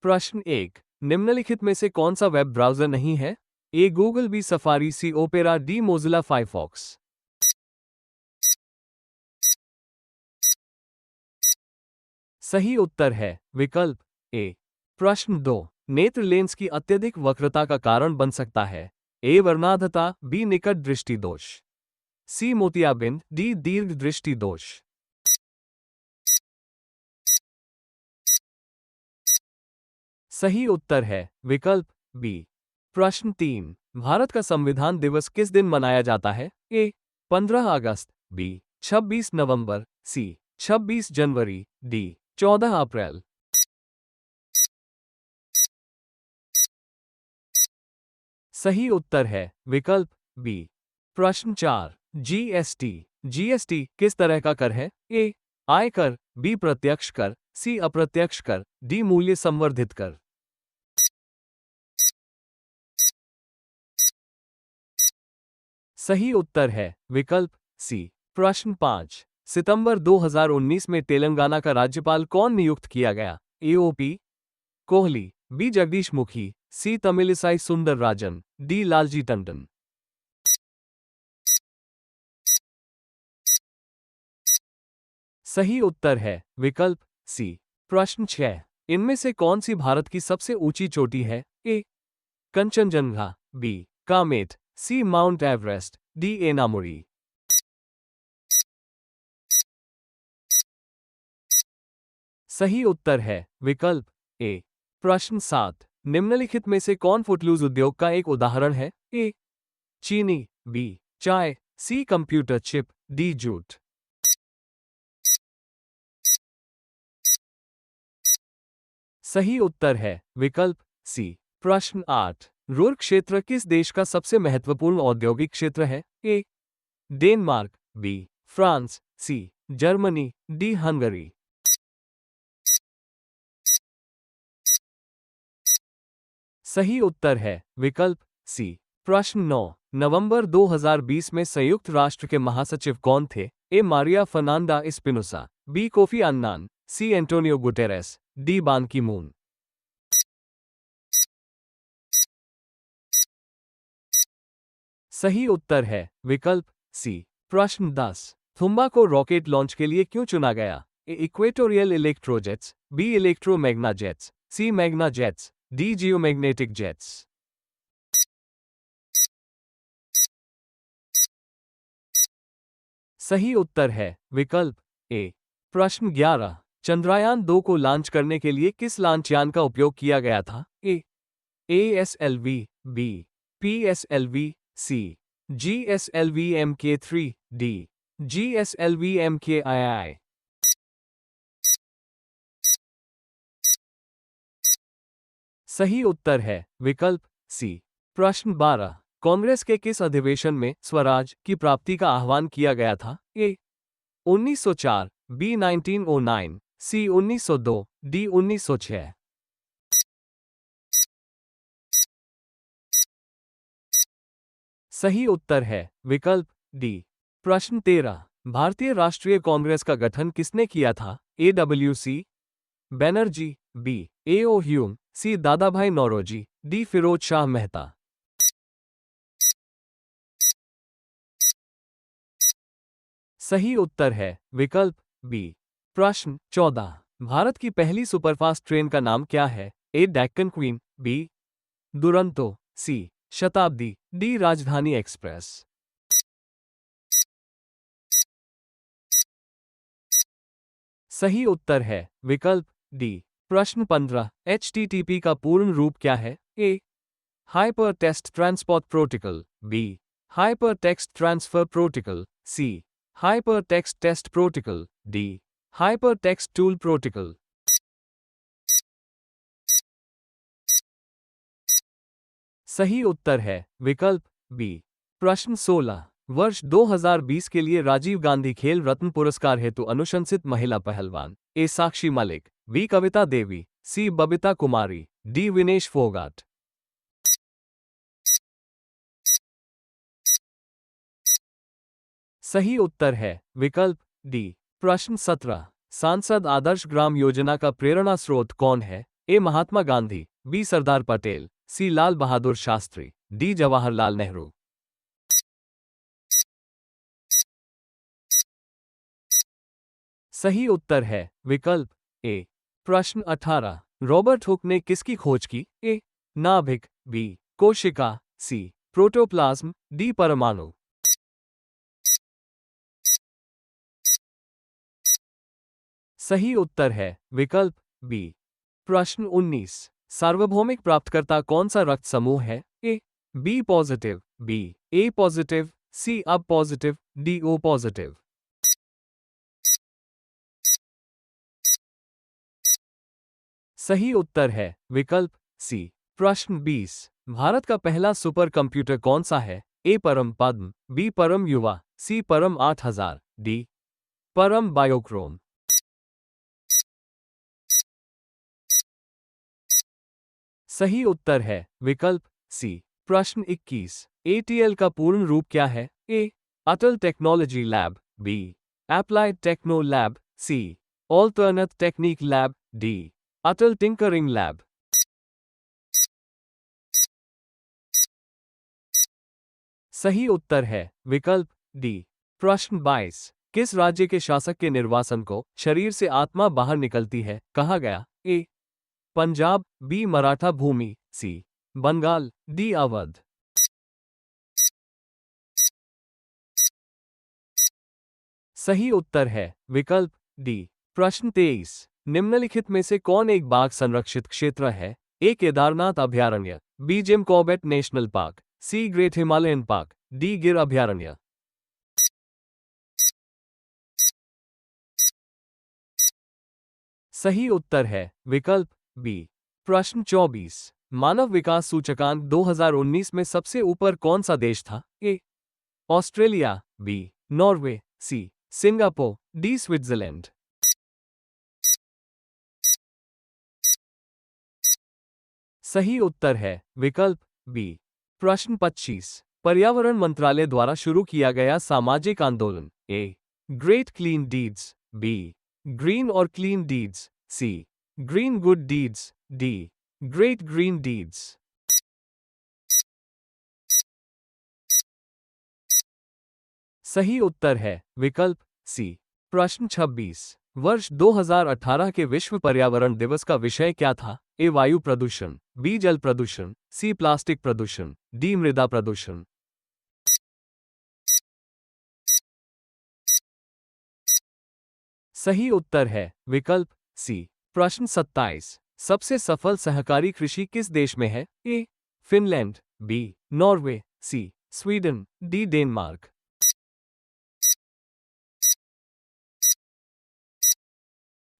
प्रश्न 1, निम्नलिखित में से कौन सा वेब ब्राउज़र नहीं है? ए गूगल, बी सफारी, सी ओपेरा, डी मोज़िला फायरफॉक्स। सही उत्तर है विकल्प ए। प्रश्न 2, नेत्र लेंस की अत्यधिक वक्रता का कारण बन सकता है? ए वर्णांधता, बी निकट दृष्टि दोष, सी मोतियाबिंद, डी दीर्घ दृष्टि दोष। सही उत्तर है विकल्प बी। प्रश्न 3, भारत का संविधान दिवस किस दिन मनाया जाता है? ए 15 अगस्त, बी 26 नवंबर, सी 26 जनवरी, डी 14 अप्रैल। सही उत्तर है विकल्प बी। प्रश्न 4, जीएसटी जीएसटी किस तरह का कर है? ए आयकर, बी प्रत्यक्ष कर, सी अप्रत्यक्ष कर, डी मूल्य संवर्धित कर। सही उत्तर है विकल्प सी। प्रश्न 5, सितंबर 2019 में तेलंगाना का राज्यपाल कौन नियुक्त किया गया? ए ओपी कोहली, बी जगदीश मुखी, सी तमिलिसाई सुंदरराजन, डी लालजी टंडन। सही उत्तर है विकल्प सी। प्रश्न 6, इनमें से कौन सी भारत की सबसे ऊंची चोटी है? ए कंचनजंगा, बी कामेट, सी माउंट एवरेस्ट, डी एनामुरी। सही उत्तर है विकल्प ए। प्रश्न 7, निम्नलिखित में से कौन फुटलूज उद्योग का एक उदाहरण है? ए चीनी, बी चाय, सी कंप्यूटर चिप, डी जूट। सही उत्तर है विकल्प सी। प्रश्न 8, रुhr क्षेत्र किस देश का सबसे महत्वपूर्ण औद्योगिक क्षेत्र है? A Denmark, B France, C Germany, D Hungary. सही उत्तर है विकल्प सी। प्रश्न 9, नवंबर 2020 में संयुक्त राष्ट्र के महासचिव कौन थे? A Maria Fernanda Espinosa, B Kofi Annan, C Antonio Guterres, D Ban Ki moon. सही उत्तर है विकल्प सी। प्रश्न 10, थुम्बा को रॉकेट लॉन्च के लिए क्यों चुना गया? A equatorial electrojets, B electromagna jets, C magna jets, D geomagnetic jets. सही उत्तर है विकल्प ए। प्रश्न 11, चंद्रयान 2 को लॉन्च करने के लिए किस लॉन्च यान का उपयोग किया गया था? A ASLV, B PSLV, C GSLV MK3, D GSLV MKII। सही उत्तर है विकल्प सी। प्रश्न 12, कांग्रेस के किस अधिवेशन में स्वराज की प्राप्ति का आह्वान किया गया था? ए 1904, बी 1909, सी 1902, डी 1906। सही उत्तर है विकल्प डी। प्रश्न 13, भारतीय राष्ट्रीय कांग्रेस का गठन किसने किया था? ए डब्ल्यूसी बनर्जी, बी एओ ह्यूम, सी दादाभाई नौरोजी, डी फिरोज शाह मेहता। सही उत्तर है विकल्प बी। प्रश्न 14, भारत की पहली सुपरफास्ट ट्रेन का नाम क्या है? ए डेक्कन क्वीन, बी दुरंतो, सी शताब्दी, डी राजधानी एक्सप्रेस। सही उत्तर है विकल्प डी। प्रश्न 15, HTTP का पूर्ण रूप क्या है? A hyper text transport protocol, B hyper text transfer protocol, C hyper text test protocol, D hyper text tool protocol. सही उत्तर है विकल्प बी। प्रश्न 16, वर्ष 2020 के लिए राजीव गांधी खेल रत्न पुरस्कार हेतु अनुशंसित महिला पहलवान? ए साक्षी मलिक, बी कविता देवी, सी बबीता कुमारी, डी विनेश फोगाट। सही उत्तर है विकल्प डी। प्रश्न 17, सांसद आदर्श ग्राम योजना का प्रेरणा स्रोत कौन है? ए महात्मा गांधी, बी सरदार पटेल, सी लाल बहादुर शास्त्री, डी जवाहरलाल नेहरू। सही उत्तर है विकल्प ए। प्रश्न 18, रॉबर्ट हुक ने किसकी खोज की? ए नाभिक, बी कोशिका, सी प्रोटोप्लाज्म, डी परमाणु। सही उत्तर है विकल्प बी। प्रश्न 19, सार्वभौमिक प्राप्तकर्ता कौन सा रक्त समूह है? A B positive, B A positive, C AB positive, D O positive. सही उत्तर है विकल्प सी। प्रश्न 20, भारत का पहला सुपर कंप्यूटर कौन सा है? ए परम पद्म, बी परम युवा, सी परम 8000, डी परम बायोक्रोम। सही उत्तर है विकल्प सी। प्रश्न 21, एटीएल का पूर्ण रूप क्या है? A Atal technology lab, B applied techno lab, C alternate technique lab, D Atal tinkering lab. सही उत्तर है विकल्प डी। प्रश्न 22, किस राज्य के शासक के निर्वासन को शरीर से आत्मा बाहर निकलती है कहा गया? ए पंजाब, बी मराठा भूमि, सी बंगाल, डी अवध। सही उत्तर है विकल्प डी। प्रश्न 23, निम्नलिखित में से कौन एक बाघ संरक्षित क्षेत्र है? ए केदारनाथ अभयारण्य, B Jim Corbett national park, C great Himalayan park, D Gir अभयारण्य। सही उत्तर है विकल्प बी। प्रश्न 24, मानव विकास सूचकांक 2019 में सबसे ऊपर कौन सा देश था? A Australia, B Norway, C Singapore, D Switzerland. सही उत्तर है विकल्प बी। प्रश्न 25, पर्यावरण मंत्रालय द्वारा शुरू किया गया सामाजिक आंदोलन? A great clean deeds, B green और clean deeds, C green good deeds, D great green deeds. सही उत्तर है विकल्प सी। प्रश्न 26, वर्ष 2018 के विश्व पर्यावरण दिवस का विषय क्या था? ए वायु प्रदूषण, बी जल प्रदूषण, सी प्लास्टिक प्रदूषण, डी मृदा प्रदूषण। सही उत्तर है विकल्प सी। प्रश्न 27, सबसे सफल सहकारी कृषि किस देश में है? ए फिनलैंड, बी नॉर्वे, सी स्वीडन, डी डेनमार्क।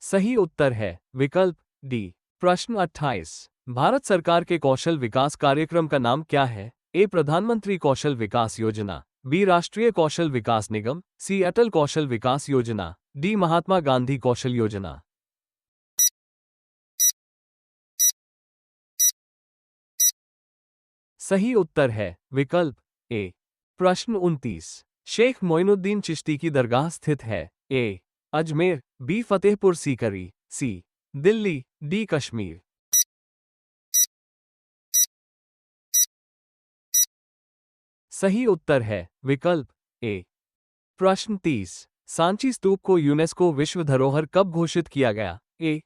सही उत्तर है विकल्प डी। प्रश्न 28, भारत सरकार के कौशल विकास कार्यक्रम का नाम क्या है? ए प्रधानमंत्री कौशल विकास योजना, बी राष्ट्रीय कौशल विकास निगम, सी अटल कौशल विकास योजना, डी महात्मा गांधी कौशल योजना। सही उत्तर है विकल्प ए। प्रश्न 29, शेख मोइनुद्दीन चिश्ती की दरगाह स्थित है? ए अजमेर, बी फतेहपुर सीकरी, सी दिल्ली, डी कश्मीर। सही उत्तर है विकल्प ए। प्रश्न 30, सांची स्तूप को यूनेस्को विश्व धरोहर कब घोषित किया गया? ए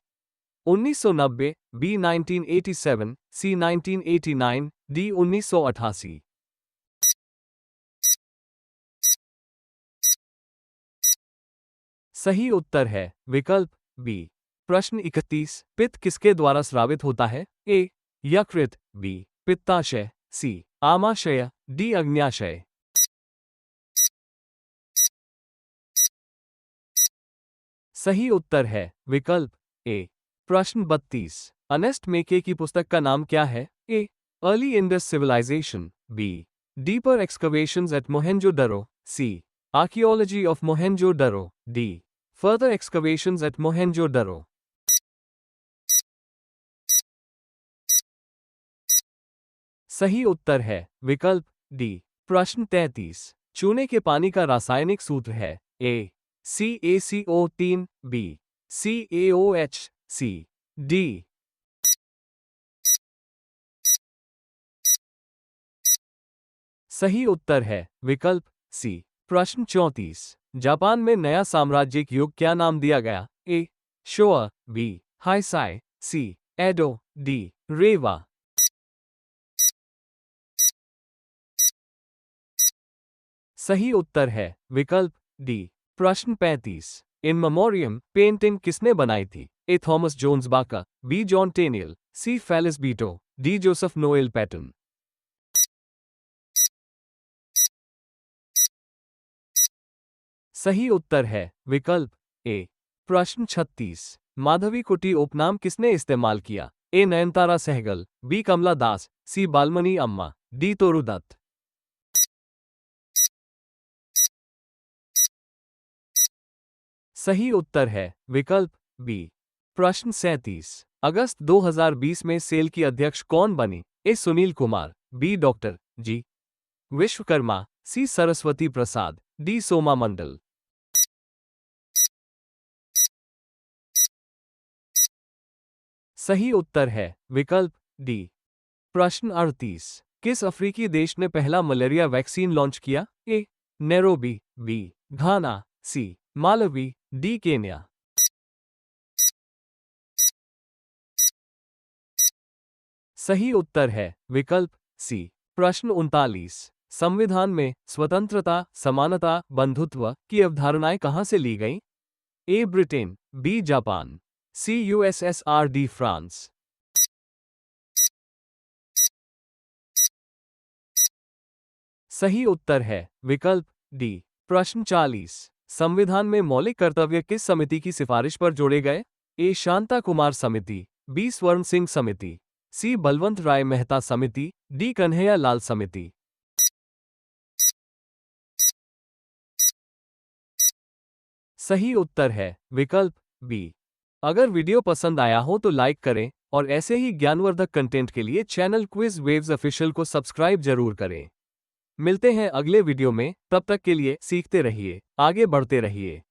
1990, बी 1987, सी 1989, डी 1988। सही उत्तर है विकल्प बी। प्रश्न 31, पित्त किसके द्वारा स्रावित होता है? ए यकृत, बी पित्ताशय, सी आमाशय, डी अग्न्याशय। सही उत्तर है विकल्प ए। प्रश्न 32, अर्नेस्ट मेके की पुस्तक का नाम क्या है? A early Indus civilization, B deeper excavations at Mohenjodaro, C archaeology of Mohenjodaro, D further excavations at Mohenjodaro. सही उत्तर है विकल्प डी। प्रश्न 33, चूने के पानी का रासायनिक सूत्र है? A CaCO3, B CaOH, C D सही उत्तर है विकल्प सी। प्रश्न 34। जापान में नया साम्राज्यिक युग क्या नाम दिया गया? ए शोआ, बी हाइसाई, सी एडो, डी रेवा। सही उत्तर है विकल्प डी। प्रश्न 35। इन मेमोरियम पेंटिंग किसने बनाई थी? A Thomas Jones Barker, B John Tenniel, C Felice Beato, D Joseph Noel Paton. सही उत्तर है विकल्प ए। प्रश्न 36। माधवी कुटी उपनाम किसने इस्तेमाल किया? ए नयनतारा सहगल, बी कमला दास, सी बालमनी अम्मा, डी तोरू दत्त। सही उत्तर है विकल्प बी। प्रश्न 37। अगस्त 2020 में सेल की अध्यक्ष कौन बनी? ए सुनील कुमार, बी डॉक्टर जी विश्वकर्मा, सी सरस्वती प्रसाद, डी सोमा मंडल। सही उत्तर है विकल्प डी। प्रश्न 38। किस अफ्रीकी देश ने पहला मलेरिया वैक्सीन लॉन्च किया? ए नैरोबी, बी घाना, सी मालवी, डी केन्या। सही उत्तर है विकल्प सी। प्रश्न 39। संविधान में स्वतंत्रता, समानता, बंधुत्व की अवधारणाएं कहां से ली गईं? ए ब्रिटेन, बी जापान, सी यूएसएसआर, डी फ्रांस। सही उत्तर है विकल्प डी। प्रश्न 40। संविधान में मौलिक कर्तव्य किस समिति की सिफारिश पर जोड़े गए? ए शांता कुमार समिति, बी स्वर्ण सिंह समिति, सी बलवंत राय मेहता समिति, डी कन्हैया लाल समिति। सही उत्तर है विकल्प बी। अगर वीडियो पसंद आया हो तो लाइक करें और ऐसे ही ज्ञानवर्धक कंटेंट के लिए चैनल क्विज वेव्स ऑफिशियल को सब्सक्राइब जरूर करें। मिलते हैं अगले वीडियो में, तब तक के लिए सीखते रहिए, आगे बढ़ते रहिए।